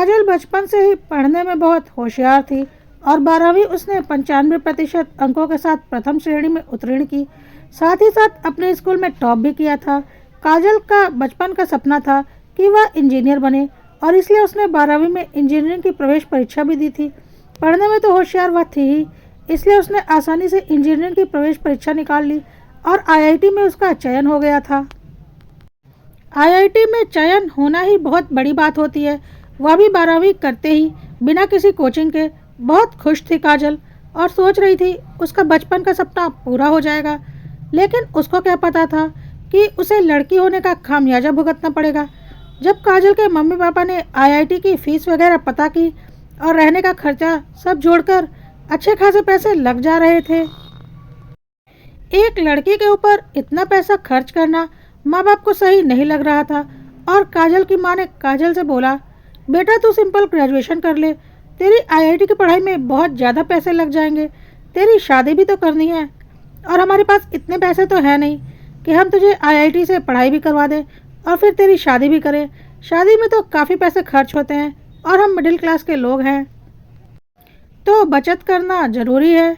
काजल बचपन से ही पढ़ने में बहुत होशियार थी और 12वीं उसने 95% अंकों के साथ प्रथम श्रेणी में उत्तीर्ण की। साथ ही साथ अपने स्कूल में टॉप भी किया था। काजल का बचपन का सपना था कि वह इंजीनियर बने और इसलिए उसने 12वीं में इंजीनियरिंग की प्रवेश परीक्षा भी दी थी। पढ़ने में तो होशियार वह थी ही, इसलिए उसने आसानी से इंजीनियरिंग की प्रवेश परीक्षा निकाल ली और आईआईटी में उसका चयन हो गया था। आईआईटी में चयन होना ही बहुत बड़ी बात होती है। वह भी 12वीं करते ही बिना किसी कोचिंग के। बहुत खुश थी काजल और सोच रही थी उसका बचपन का सपना पूरा हो जाएगा। लेकिन उसको क्या पता था कि उसे लड़की होने का खामियाजा भुगतना पड़ेगा। जब काजल के मम्मी पापा ने आईआईटी की फीस वगैरह पता की और रहने का खर्चा सब जोड़कर अच्छे खासे पैसे लग जा रहे थे। एक लड़की के ऊपर इतना पैसा खर्च करना माँ बाप को सही नहीं लग रहा था और काजल की माँ ने काजल से बोला, बेटा तू सिंपल ग्रेजुएशन कर ले, तेरी आईआईटी की पढ़ाई में बहुत ज़्यादा पैसे लग जाएंगे, तेरी शादी भी तो करनी है और हमारे पास इतने पैसे तो है नहीं कि हम तुझे आईआईटी से पढ़ाई भी करवा दें और फिर तेरी शादी भी करें। शादी में तो काफ़ी पैसे खर्च होते हैं और हम मिडिल क्लास के लोग हैं, तो बचत करना ज़रूरी है,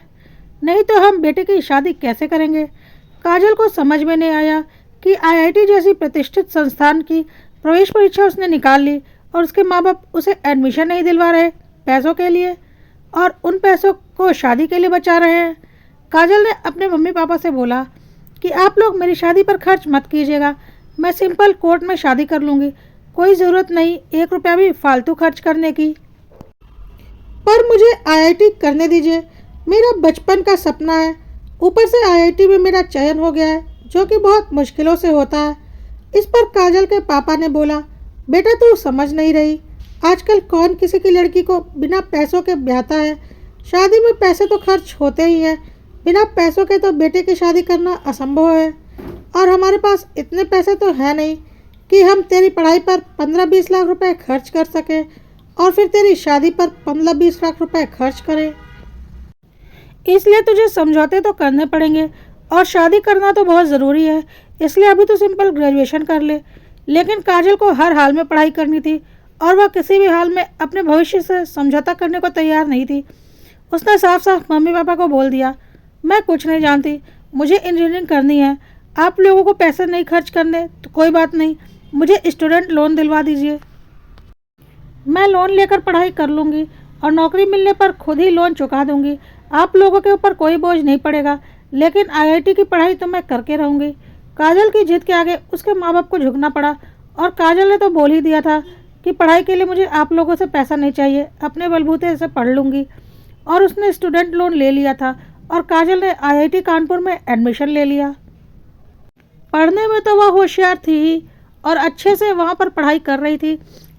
नहीं तो हम बेटे की शादी कैसे करेंगे। काजल को समझ में नहीं आया कि आईआईटी जैसी प्रतिष्ठित संस्थान की प्रवेश परीक्षा उसने निकाल ली और उसके माँ बाप उसे एडमिशन नहीं दिलवा रहे पैसों के लिए और उन पैसों को शादी के लिए बचा रहे हैं। काजल ने अपने मम्मी पापा से बोला कि आप लोग मेरी शादी पर खर्च मत कीजिएगा, मैं सिंपल कोर्ट में शादी कर लूँगी, कोई ज़रूरत नहीं 1 रुपया भी फालतू खर्च करने की। पर मुझे आईआईटी करने दीजिए, मेरा बचपन का सपना है। ऊपर से आईआईटी में मेरा चयन हो गया है, जो कि बहुत मुश्किलों से होता है। इस पर काजल के पापा ने बोला, बेटा तू समझ नहीं रही, आजकल कौन किसी की लड़की को बिना पैसों के ब्याहता है। शादी में पैसे तो खर्च होते ही हैं, बिना पैसों के तो बेटे की शादी करना असंभव है और हमारे पास इतने पैसे तो है नहीं कि हम तेरी पढ़ाई पर 15-20 लाख रुपए खर्च कर सकें और फिर तेरी शादी पर 15-20 लाख रुपए खर्च करें। इसलिए तुझे समझौते तो करने पड़ेंगे और शादी करना तो बहुत ज़रूरी है, इसलिए अभी तो सिंपल ग्रेजुएशन कर ले। लेकिन काजल को हर हाल में पढ़ाई करनी थी और वह किसी भी हाल में अपने भविष्य से समझौता करने को तैयार नहीं थी। उसने साफ साफ मम्मी पापा को बोल दिया, मैं कुछ नहीं जानती, मुझे इंजीनियरिंग करनी है, आप लोगों को पैसे नहीं खर्च करने तो कोई बात नहीं, मुझे स्टूडेंट लोन दिलवा दीजिए, मैं लोन लेकर पढ़ाई कर लूँगी और नौकरी मिलने पर खुद ही लोन चुका दूँगी, आप लोगों के ऊपर कोई बोझ नहीं पड़ेगा, लेकिन आईआईटी की पढ़ाई तो मैं करके रहूँगी। काजल की जिद के आगे उसके माँ बाप को झुकना पड़ा और काजल ने तो बोल ही दिया था कि पढ़ाई के लिए मुझे आप लोगों से पैसा नहीं चाहिए, अपने बलबूते से पढ़ लूँगी। और उसने स्टूडेंट लोन ले लिया था और काजल ने आईआईटी कानपुर में एडमिशन ले लिया। पढ़ने में तो वह होशियार थी ही और अच्छे से वहाँ पर पढ़ाई कर रही थी।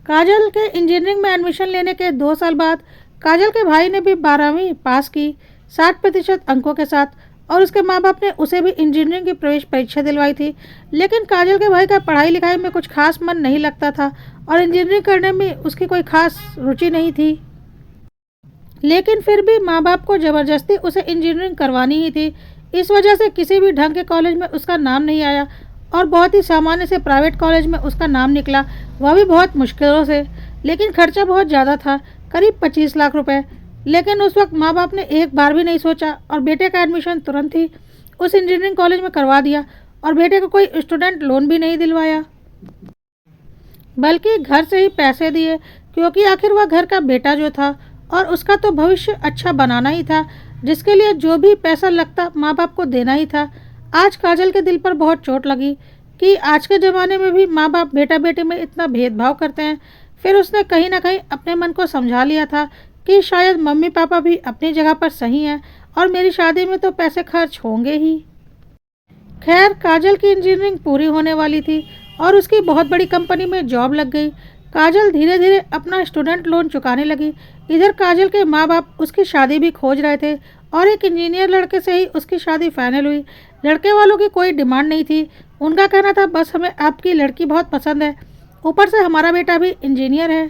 काजल के इंजीनियरिंग में एडमिशन लेने के 2 साल बाद काजल के भाई ने भी 12वीं पास की 60% अंकों के साथ और उसके माँ बाप ने उसे भी इंजीनियरिंग की प्रवेश परीक्षा दिलवाई थी। लेकिन काजल के भाई का पढ़ाई लिखाई में कुछ खास मन नहीं लगता था और इंजीनियरिंग करने में उसकी कोई खास रुचि नहीं थी। लेकिन फिर भी माँ बाप को ज़बरदस्ती उसे इंजीनियरिंग करवानी ही थी। इस वजह से किसी भी ढंग के कॉलेज में उसका नाम नहीं आया और बहुत ही सामान्य से प्राइवेट कॉलेज में उसका नाम निकला, वह भी बहुत मुश्किलों से। लेकिन खर्चा बहुत ज़्यादा था, करीब 25 लाख रुपए। लेकिन उस वक्त माँ बाप ने एक बार भी नहीं सोचा और बेटे का एडमिशन तुरंत ही उस इंजीनियरिंग कॉलेज में करवा दिया और बेटे को कोई स्टूडेंट लोन भी नहीं दिलवाया, बल्कि घर से ही पैसे दिए, क्योंकि आखिर वह घर का बेटा जो था और उसका तो भविष्य अच्छा बनाना ही था, जिसके लिए जो भी पैसा लगता माँ बाप को देना ही था। आज काजल के दिल पर बहुत चोट लगी कि आज के ज़माने में भी माँ बाप बेटा बेटी में इतना भेदभाव करते हैं। फिर उसने कहीं ना कहीं अपने मन को समझा लिया था कि शायद मम्मी पापा भी अपनी जगह पर सही हैं और मेरी शादी में तो पैसे खर्च होंगे ही। खैर, काजल की इंजीनियरिंग पूरी होने वाली थी और उसकी बहुत बड़ी कंपनी में जॉब लग गई। काजल धीरे धीरे अपना स्टूडेंट लोन चुकाने लगी। इधर काजल के माँ बाप उसकी शादी भी खोज रहे थे और एक इंजीनियर लड़के से ही उसकी शादी फाइनल हुई। लड़के वालों की कोई डिमांड नहीं थी, उनका कहना था बस हमें आपकी लड़की बहुत पसंद है, ऊपर से हमारा बेटा भी इंजीनियर है,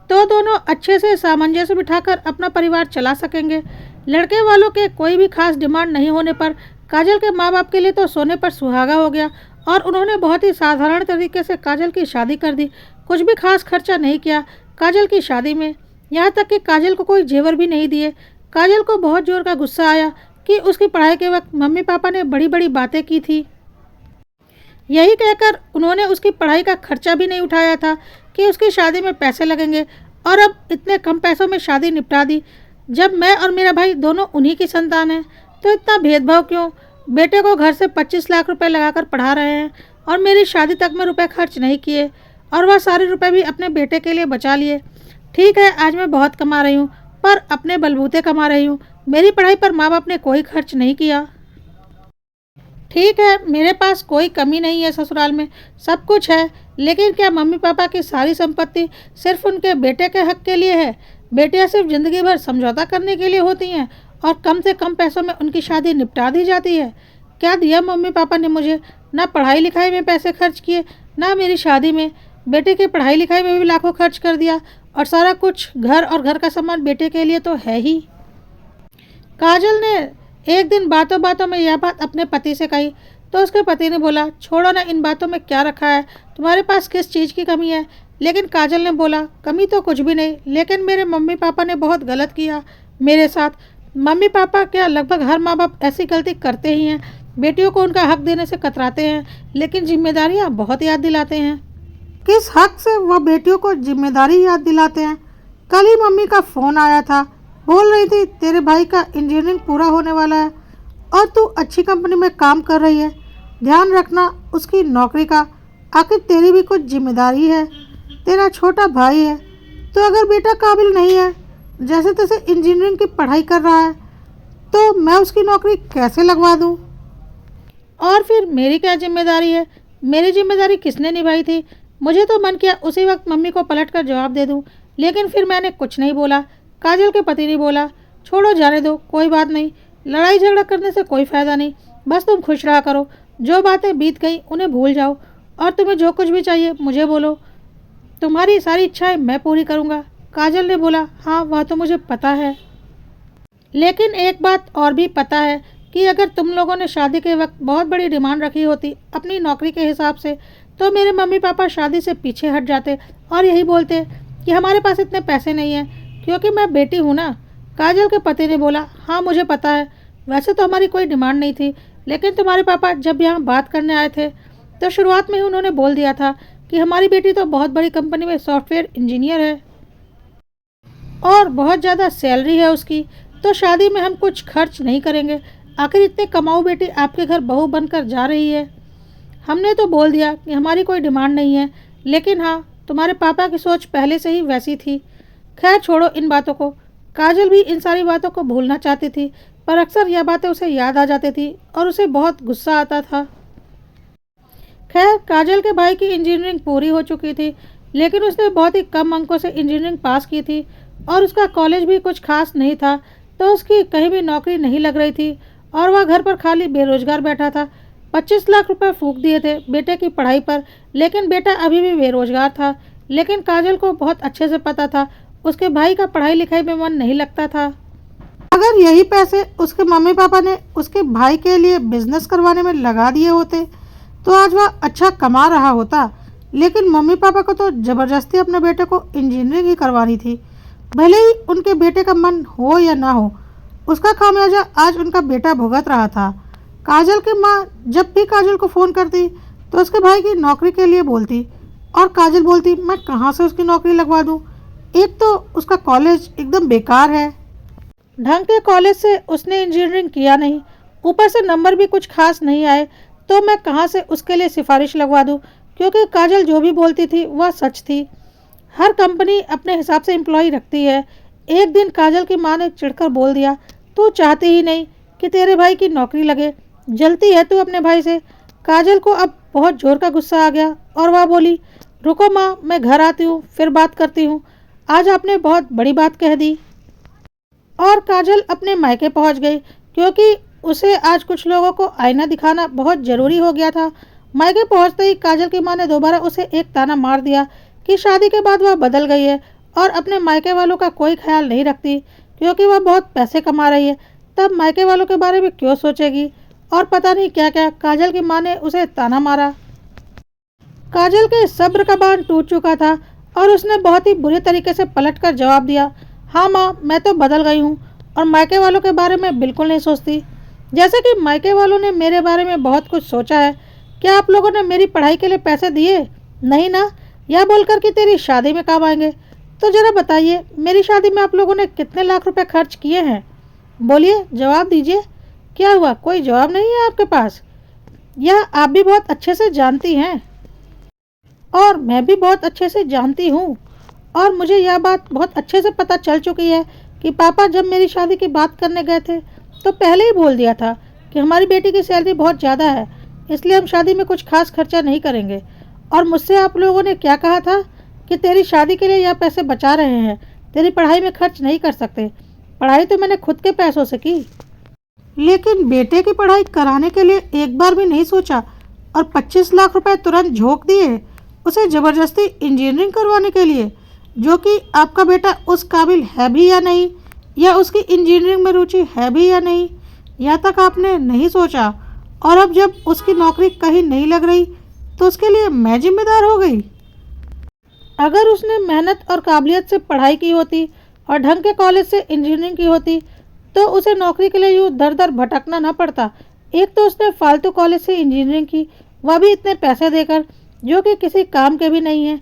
तो दोनों अच्छे से सामंजस्य बिठाकर अपना परिवार चला सकेंगे। लड़के वालों के कोई भी खास डिमांड नहीं होने पर काजल के माँ बाप के लिए तो सोने पर सुहागा हो गया और उन्होंने बहुत ही साधारण तरीके से काजल की शादी कर दी। कुछ भी खास खर्चा नहीं किया, काजल की शादी में, यहाँ तक कि काजल को कोई जेवर भी नहीं दिए। काजल को बहुत जोर का गुस्सा आया कि उसकी पढ़ाई के वक्त मम्मी पापा ने बड़ी बड़ी बातें की थी। यही कहकर उन्होंने उसकी पढ़ाई का खर्चा भी नहीं उठाया था कि उसकी शादी में पैसे लगेंगे, और अब इतने कम पैसों में शादी निपटा दी। जब मैं और मेरा भाई दोनों उन्हीं की संतान हैं, तो इतना भेदभाव क्यों? बेटे को घर से 25 लाख रुपए लगाकर पढ़ा रहे हैं और मेरी शादी तक में रुपए खर्च नहीं किए, और वह सारे रुपए भी अपने बेटे के लिए बचा लिए। ठीक है, आज मैं बहुत कमा रही हूँ, पर अपने बलबूते कमा रही हूँ। मेरी पढ़ाई पर माँ बाप ने कोई खर्च नहीं किया। ठीक है, मेरे पास कोई कमी नहीं है, ससुराल में सब कुछ है, लेकिन क्या मम्मी पापा की सारी संपत्ति सिर्फ उनके बेटे के हक के लिए है? बेटियां सिर्फ जिंदगी भर समझौता करने के लिए होती हैं और कम से कम पैसों में उनकी शादी निपटा दी जाती है। क्या दिया मम्मी पापा ने मुझे? ना पढ़ाई लिखाई में पैसे खर्च किए, ना मेरी शादी में। बेटे की पढ़ाई लिखाई में भी लाखों खर्च कर दिया, और सारा कुछ घर और घर का सामान बेटे के लिए तो है ही। काजल ने एक दिन बातों बातों में यह बात अपने पति से कही, तो उसके पति ने बोला, छोड़ो ना, इन बातों में क्या रखा है, तुम्हारे पास किस चीज़ की कमी है? लेकिन काजल ने बोला, कमी तो कुछ भी नहीं, लेकिन मेरे मम्मी पापा ने बहुत गलत किया मेरे साथ। मम्मी पापा क्या, लगभग हर माँ बाप ऐसी गलती करते ही हैं। बेटियों को उनका हक देने से कतराते हैं, लेकिन जिम्मेदारियाँ बहुत याद दिलाते हैं। किस हक से वह बेटियों को जिम्मेदारी याद दिलाते हैं? कल ही मम्मी का फ़ोन आया था, बोल रही थी तेरे भाई का इंजीनियरिंग पूरा होने वाला है और तू अच्छी कंपनी में काम कर रही है। ध्यान रखना उसकी नौकरी का, आखिर तेरी भी कुछ जिम्मेदारी है। तेरा छोटा भाई है, तो अगर बेटा काबिल नहीं है, जैसे तैसे इंजीनियरिंग की पढ़ाई कर रहा है, तो मैं उसकी नौकरी कैसे लगवा दूँ? और फिर मेरी क्या जिम्मेदारी है? मेरी जिम्मेदारी किसने निभाई थी? मुझे तो मन किया उसी वक्त मम्मी को पलट कर जवाब दे दूँ, लेकिन फिर मैंने कुछ नहीं बोला। काजल के पति ने बोला, छोड़ो, जाने दो, कोई बात नहीं, लड़ाई झगड़ा करने से कोई फ़ायदा नहीं, बस तुम खुश रहा करो। जो बातें बीत गई उन्हें भूल जाओ, और तुम्हें जो कुछ भी चाहिए मुझे बोलो, तुम्हारी सारी इच्छाएं मैं पूरी करूँगा। काजल ने बोला, हाँ वह तो मुझे पता है, लेकिन एक बात और भी पता है कि अगर तुम लोगों ने शादी के वक्त बहुत बड़ी डिमांड रखी होती अपनी नौकरी के हिसाब से, तो मेरे मम्मी पापा शादी से पीछे हट जाते और यही बोलते कि हमारे पास इतने पैसे नहीं हैं, क्योंकि मैं बेटी हूँ ना। काजल के पति ने बोला, हाँ मुझे पता है, वैसे तो हमारी कोई डिमांड नहीं थी, लेकिन तुम्हारे पापा जब यहाँ बात करने आए थे, तो शुरुआत में ही उन्होंने बोल दिया था कि हमारी बेटी तो बहुत बड़ी कंपनी में सॉफ्टवेयर इंजीनियर है और बहुत ज़्यादा सैलरी है उसकी, तो शादी में हम कुछ खर्च नहीं करेंगे। आखिर इतने कमाऊ बेटी आपके घर बहू बनकर जा रही है। हमने तो बोल दिया कि हमारी कोई डिमांड नहीं है, लेकिन हाँ, तुम्हारे पापा की सोच पहले से ही वैसी थी। खैर छोड़ो इन बातों को। काजल भी इन सारी बातों को भूलना चाहती थी, पर अक्सर यह बातें उसे याद आ जाती थी और उसे बहुत गुस्सा आता था। खैर, काजल के भाई की इंजीनियरिंग पूरी हो चुकी थी, लेकिन उसने बहुत ही कम अंकों से इंजीनियरिंग पास की थी और उसका कॉलेज भी कुछ खास नहीं था, तो उसकी कहीं भी नौकरी नहीं लग रही थी और वह घर पर खाली बेरोजगार बैठा था। 25 लाख रुपए फूंक दिए थे बेटे की पढ़ाई पर, लेकिन बेटा अभी भी बेरोजगार था। लेकिन काजल को बहुत अच्छे से पता था उसके भाई का पढ़ाई लिखाई में मन नहीं लगता था। अगर यही पैसे उसके मम्मी पापा ने उसके भाई के लिए बिजनेस करवाने में लगा दिए होते, तो आज वह अच्छा कमा रहा होता। लेकिन मम्मी पापा को तो ज़बरदस्ती अपने बेटे को इंजीनियरिंग ही करवानी थी, भले ही उनके बेटे का मन हो या ना हो। उसका खामियाजा आज उनका बेटा भुगत रहा था। काजल की माँ जब भी काजल को फ़ोन करती तो उसके भाई की नौकरी के लिए बोलती, और काजल बोलती, मैं कहाँ से उसकी नौकरी लगवा दूँ? एक तो उसका कॉलेज एकदम बेकार है, ढंग के कॉलेज से उसने इंजीनियरिंग किया नहीं, ऊपर से नंबर भी कुछ खास नहीं आए, तो मैं कहाँ से उसके लिए सिफारिश लगवा दूँ? क्योंकि काजल जो भी बोलती थी वह सच थी। हर कंपनी अपने हिसाब से एम्प्लॉय रखती है। एक दिन काजल की माँ ने चिढ़कर बोल दिया, तू चाहती ही नहीं कि तेरे भाई की नौकरी लगे, जलती है तू अपने भाई से। काजल को अब बहुत जोर का गुस्सा आ गया और वह बोली, रुको माँ, मैं घर आती हूँ, फिर बात करती हूँ, आज आपने बहुत बड़ी बात कह दी। और काजल अपने मायके पहुँच गई, क्योंकि उसे आज कुछ लोगों को आईना दिखाना बहुत ज़रूरी हो गया था। मायके पहुँचते ही काजल की माँ ने दोबारा उसे एक ताना मार दिया कि शादी के बाद वह बदल गई है और अपने मायके वालों का कोई ख्याल नहीं रखती, क्योंकि वह बहुत पैसे कमा रही है, तब मायके वालों के बारे में क्यों सोचेगी? और पता नहीं क्या क्या काजल की माँ ने उसे ताना मारा। काजल के सब्र का बांध टूट चुका था और उसने बहुत ही बुरे तरीके से पलट कर जवाब दिया, हाँ माँ, मैं तो बदल गई हूँ और मायके वालों के बारे में बिल्कुल नहीं सोचती। जैसे कि मायके वालों ने मेरे बारे में बहुत कुछ सोचा है। क्या आप लोगों ने मेरी पढ़ाई के लिए पैसे दिए? नहीं ना। यह बोलकर कि तेरी शादी में काम आएंगे। तो ज़रा बताइए, मेरी शादी में आप लोगों ने कितने लाख रुपए खर्च किए हैं? बोलिए, जवाब दीजिए। क्या हुआ, कोई जवाब नहीं है आपके पास? यह आप भी बहुत अच्छे से जानती हैं और मैं भी बहुत अच्छे से जानती हूँ। और मुझे यह बात बहुत अच्छे से पता चल चुकी है कि पापा जब मेरी शादी की बात करने गए थे तो पहले ही बोल दिया था कि हमारी बेटी की सैलरी बहुत ज़्यादा है, इसलिए हम शादी में कुछ खास खर्चा नहीं करेंगे। और मुझसे आप लोगों ने क्या कहा था कि तेरी शादी के लिए यह पैसे बचा रहे हैं, तेरी पढ़ाई में खर्च नहीं कर सकते। पढ़ाई तो मैंने खुद के पैसों से की, लेकिन बेटे की पढ़ाई कराने के लिए एक बार भी नहीं सोचा और 25 लाख रुपए तुरंत झोंक दिए उसे ज़बरदस्ती इंजीनियरिंग करवाने के लिए, जो कि आपका बेटा उस काबिल है भी या नहीं, या उसकी इंजीनियरिंग में रुचि है भी या नहीं, यह तक आपने नहीं सोचा। और अब जब उसकी नौकरी कहीं नहीं लग रही तो उसके लिए मैं जिम्मेदार हो गई। अगर उसने मेहनत और काबिलियत से पढ़ाई की होती और ढंग के कॉलेज से इंजीनियरिंग की होती तो उसे नौकरी के लिए यूँ दर दर भटकना न पड़ता। एक तो उसने फालतू कॉलेज से इंजीनियरिंग की, वह भी इतने पैसे देकर, जो कि किसी काम के भी नहीं है।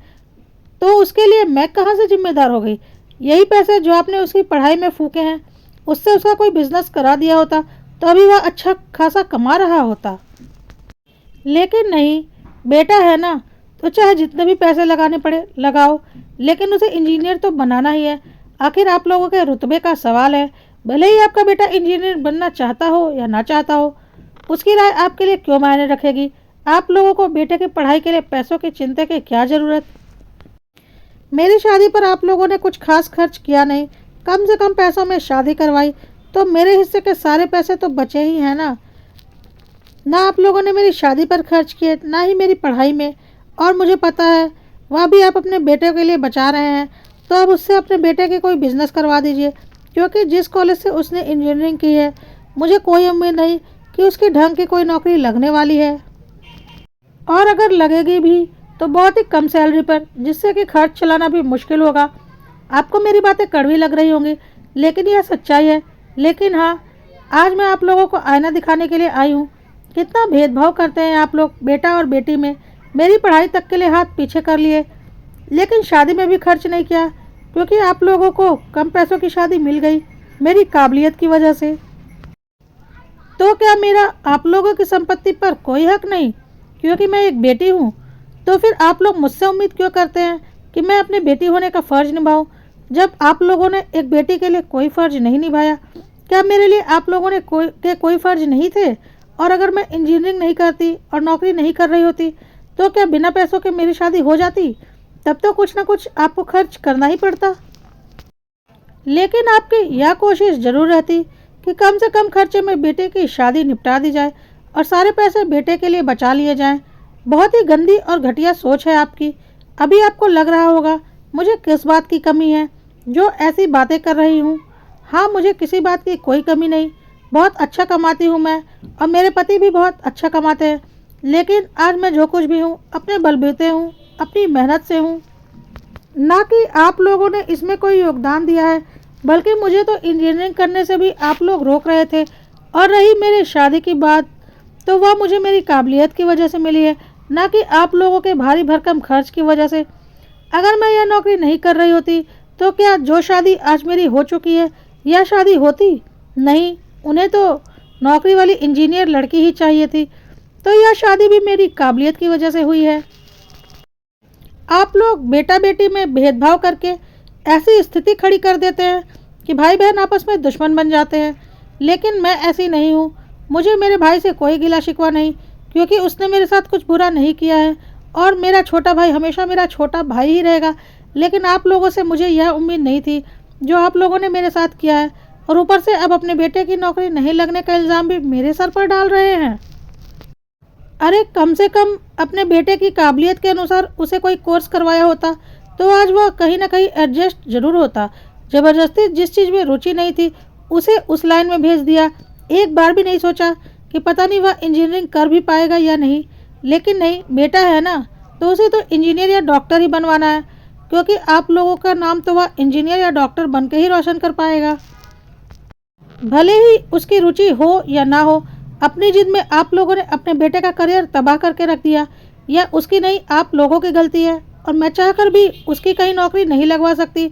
तो उसके लिए मैं कहाँ से जिम्मेदार हो गई? यही पैसे जो आपने उसकी पढ़ाई में फूके हैं, उससे उसका कोई बिजनेस करा दिया होता तो अभी वह अच्छा खासा कमा रहा होता। लेकिन नहीं, बेटा है ना, तो चाहे जितने भी पैसे लगाने पड़े लगाओ, लेकिन उसे इंजीनियर तो बनाना ही है। आखिर आप लोगों के रुतबे का सवाल है। भले ही आपका बेटा इंजीनियर बनना चाहता हो या ना चाहता हो, उसकी राय आपके लिए क्यों मायने रखेगी? आप लोगों को बेटे की पढ़ाई के लिए पैसों की चिंता की क्या ज़रूरत? मेरी शादी पर आप लोगों ने कुछ खास खर्च किया नहीं, कम से कम पैसों में शादी करवाई, तो मेरे हिस्से के सारे पैसे तो बचे ही हैं ना। ना आप लोगों ने मेरी शादी पर खर्च किए, ना ही मेरी पढ़ाई में। और मुझे पता है वह भी आप अपने बेटे के लिए बचा रहे हैं, तो अब उससे अपने बेटे के कोई बिजनेस करवा दीजिए, क्योंकि जिस कॉलेज से उसने इंजीनियरिंग की है मुझे कोई उम्मीद नहीं कि उसकी ढंग की कोई नौकरी लगने वाली है। और अगर लगेगी भी तो बहुत ही कम सैलरी पर, जिससे कि खर्च चलाना भी मुश्किल होगा। आपको मेरी बातें कड़वी लग रही होंगी, लेकिन यह सच्चाई है। लेकिन हाँ, आज मैं आप लोगों को आईना दिखाने के लिए आई हूँ। कितना भेदभाव करते हैं आप लोग बेटा और बेटी में। मेरी पढ़ाई तक के लिए हाथ पीछे कर लिए, लेकिन शादी में भी खर्च नहीं किया, क्योंकि आप लोगों को कम पैसों की शादी मिल गई मेरी काबिलियत की वजह से। तो क्या मेरा आप लोगों की संपत्ति पर कोई हक नहीं, क्योंकि मैं एक बेटी हूँ? तो फिर आप लोग मुझसे उम्मीद क्यों करते हैं कि मैं अपनी बेटी होने का फ़र्ज़ निभाऊं, जब आप लोगों ने एक बेटी के लिए कोई फ़र्ज़ नहीं निभाया? क्या मेरे लिए आप लोगों ने कोई फ़र्ज़ नहीं थे? और अगर मैं इंजीनियरिंग नहीं करती और नौकरी नहीं कर रही होती तो क्या बिना पैसों के मेरी शादी हो जाती? तब तो कुछ ना कुछ आपको खर्च करना ही पड़ता। लेकिन आपकी यह कोशिश ज़रूर रहती कि कम से कम खर्चे में बेटे की शादी निपटा दी जाए और सारे पैसे बेटे के लिए बचा लिए जाएं। बहुत ही गंदी और घटिया सोच है आपकी। अभी आपको लग रहा होगा मुझे किस बात की कमी है जो ऐसी बातें कर रही हूँ। हाँ, मुझे किसी बात की कोई कमी नहीं, बहुत अच्छा कमाती हूँ मैं, और मेरे पति भी बहुत अच्छा कमाते हैं। लेकिन आज मैं जो कुछ भी हूँ अपने बलबूते हूँ, अपनी मेहनत से हूँ, ना कि आप लोगों ने इसमें कोई योगदान दिया है। बल्कि मुझे तो इंजीनियरिंग करने से भी आप लोग रोक रहे थे। और रही मेरी शादी की बात, तो वह मुझे मेरी काबिलियत की वजह से मिली है, ना कि आप लोगों के भारी भरकम खर्च की वजह से। अगर मैं यह नौकरी नहीं कर रही होती तो क्या जो शादी आज मेरी हो चुकी है यह शादी होती? नहीं, उन्हें तो नौकरी वाली इंजीनियर लड़की ही चाहिए थी। तो यह शादी भी मेरी काबिलियत की वजह से हुई है। आप लोग बेटा बेटी में भेदभाव करके ऐसी स्थिति खड़ी कर देते हैं कि भाई बहन आपस में दुश्मन बन जाते हैं। लेकिन मैं ऐसी नहीं हूँ। मुझे मेरे भाई से कोई गिला शिकवा नहीं, क्योंकि उसने मेरे साथ कुछ बुरा नहीं किया है और मेरा छोटा भाई हमेशा मेरा छोटा भाई ही रहेगा। लेकिन आप लोगों से मुझे यह उम्मीद नहीं थी जो आप लोगों ने मेरे साथ किया है, और ऊपर से अब अपने बेटे की नौकरी नहीं लगने का इल्ज़ाम भी मेरे सर पर डाल रहे हैं। अरे कम से कम अपने बेटे की काबिलियत के अनुसार उसे कोई कोर्स करवाया होता तो आज वह कहीं ना कहीं एडजस्ट जरूर होता। ज़बरदस्ती जिस चीज़ में रुचि नहीं थी उसे उस लाइन में भेज दिया। एक बार भी नहीं सोचा कि पता नहीं वह इंजीनियरिंग कर भी पाएगा या नहीं। लेकिन नहीं, बेटा है ना, तो उसे तो इंजीनियर या डॉक्टर ही बनवाना है। क्योंकि आप लोगों का नाम तो वह इंजीनियर या डॉक्टर बन के ही रोशन कर पाएगा। भले ही उसकी रुचि हो या ना हो, अपनी जिद में आप लोगों ने अपने बेटे का करियर तबाह करके रख दिया। यह उसकी नहीं, आप लोगों की गलती है। और मैं चाहकर भी उसकी कहीं नौकरी नहीं लगवा सकती,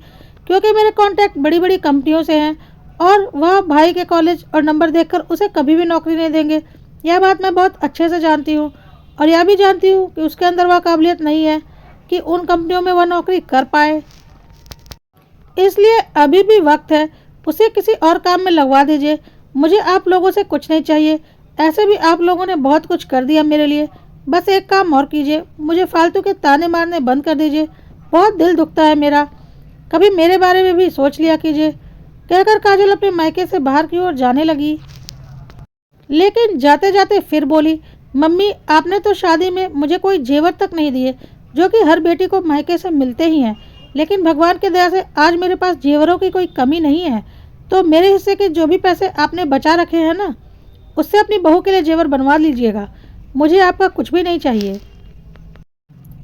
क्योंकि मेरे कॉन्टैक्ट बड़ी बड़ी कंपनियों से हैं और वह भाई के कॉलेज और नंबर देखकर उसे कभी भी नौकरी नहीं देंगे। यह बात मैं बहुत अच्छे से जानती हूँ, और यह भी जानती हूँ कि उसके अंदर वह काबिलियत नहीं है कि उन कंपनियों में वह नौकरी कर पाए। इसलिए अभी भी वक्त है, उसे किसी और काम में लगवा दीजिए। मुझे आप लोगों से कुछ नहीं चाहिए, ऐसे भी आप लोगों ने बहुत कुछ कर दिया मेरे लिए। बस एक काम और कीजिए, मुझे फालतू के ताने मारने बंद कर दीजिए। बहुत दिल दुखता है मेरा, कभी मेरे बारे में भी सोच लिया कीजिए। कहकर काजल अपने मायके से बाहर की ओर जाने लगी, लेकिन जाते जाते फिर बोली, मम्मी आपने तो शादी में मुझे कोई जेवर तक नहीं दिए, जो कि हर बेटी को मायके से मिलते ही हैं। लेकिन भगवान की दया से आज मेरे पास जेवरों की कोई कमी नहीं है। तो मेरे हिस्से के जो भी पैसे आपने बचा रखे हैं ना, उससे अपनी बहू के लिए जेवर बनवा लीजिएगा। मुझे आपका कुछ भी नहीं चाहिए।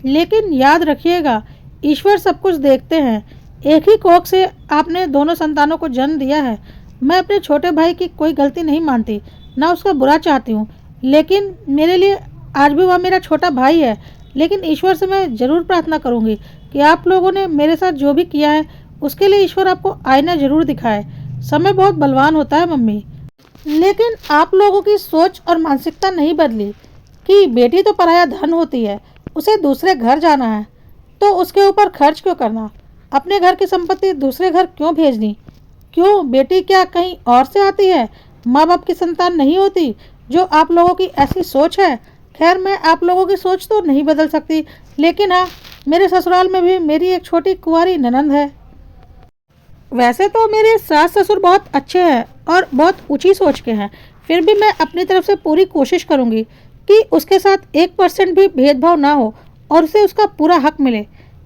लेकिन याद रखिएगा, ईश्वर सब कुछ देखते हैं। एक ही कोख से आपने दोनों संतानों को जन्म दिया है। मैं अपने छोटे भाई की कोई गलती नहीं मानती, ना उसका बुरा चाहती हूँ, लेकिन मेरे लिए आज भी वह मेरा छोटा भाई है। लेकिन ईश्वर से मैं ज़रूर प्रार्थना करूँगी कि आप लोगों ने मेरे साथ जो भी किया है, उसके लिए ईश्वर आपको आईना ज़रूर दिखाए। समय बहुत बलवान होता है मम्मी, लेकिन आप लोगों की सोच और मानसिकता नहीं बदली कि बेटी तो पराया धन होती है, उसे दूसरे घर जाना है तो उसके ऊपर खर्च क्यों करना, अपने घर की संपत्ति दूसरे घर क्यों भेजनी। क्यों, बेटी क्या कहीं और से आती है, माँ बाप की संतान नहीं होती, जो आप लोगों की ऐसी सोच है। खैर, मैं आप लोगों की सोच तो नहीं बदल सकती, लेकिन हाँ, मेरे ससुराल में भी मेरी एक छोटी कुंवारी ननंद है। वैसे तो मेरे सास ससुर बहुत अच्छे हैं और बहुत ऊंची सोच के हैं, फिर भी मैं अपनी तरफ से पूरी कोशिश करूंगी कि उसके साथ 1% भी भेदभाव ना हो और उसे उसका पूरा हक मिले।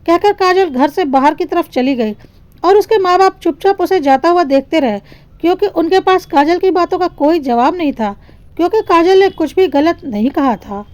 कहकर काजल घर से बाहर की तरफ चली गई और उसके माँ बाप चुपचाप उसे जाता हुआ देखते रहे, क्योंकि उनके पास काजल की बातों का कोई जवाब नहीं था, क्योंकि काजल ने कुछ भी गलत नहीं कहा था।